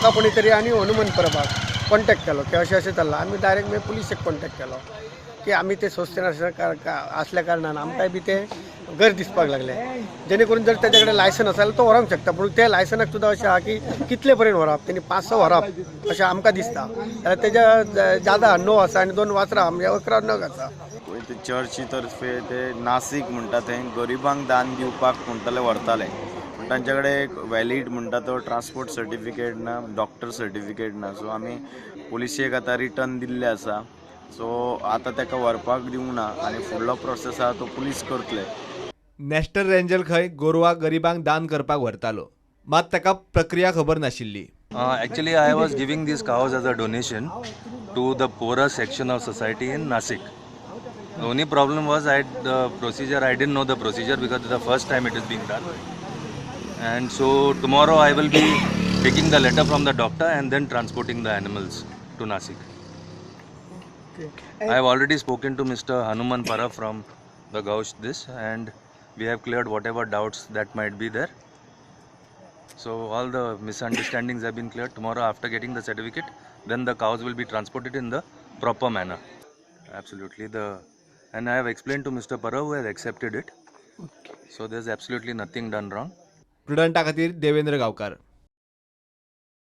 म्हाका कोणी तरी आनी हनुमान परबाक कॉन्टॅक्ट केलो की अशें अशें चल्लां. आमी डायरेक्ट मागीर पुलिसेक कॉन्टॅक्ट केलो की आमी ते स्वस्त असल्या कारणान आमकांय बी ते घर दिसपाक लागले. जेणे करून जर तेजे कडेन लायसन आसा जाल्यार तो व्हरोंक शकता, पूण ते लायसनाक सुद्दां अशें आहा की कितले पर्यंत व्हरप, तेणी 5-6 व्हरप अशें आमकां दिसता. जाल्यार तेज्या जादा 9 आसा आनी 2 वासरां म्हणजे 11 नग आसा. ते चर्ची तर्फे ते नासीक म्हणटा थंय गरिबांक दान दिवपाक म्हणटाले व्हरताले, पूण तांचे कडेन एक वॅलीड म्हणटा तो ट्रान्सपोर्ट सर्टिफिकेट ना, डॉक्टर सर्टिफिकेट ना. सो आमी पुलिशेक आतां रिटर्न दिल्ले आसा. सो आतां ताका व्हरपाक दिवंक ना आनी फुडलो प्रोसेस आहा तो पुलीस करतले. नॅशनल रेंजर खंय गोरवां गरिबांक दान करपाक व्हरतालो, मात ताका प्रक्रिया खबर नाशिल्ली. Actually, I was giving these cows as a donation to the poorer section of society in Nasik. The only problem was I didn't know the procedure because it's the first time it is being done. And so tomorrow I will be taking the letter from the doctor and then transporting the animals to Nasik. I have already spoken to Mr. Hanuman Para from the Gaush and we have cleared whatever doubts that might be there. So all the misunderstandings have been cleared. Tomorrow after getting the certificate, then the cows will be transported in the proper manner. Absolutely. And I have explained to Mr. Para who has accepted it. So there's absolutely nothing done wrong. प्रुडंटा खातीर देवेंद्र गांवकार.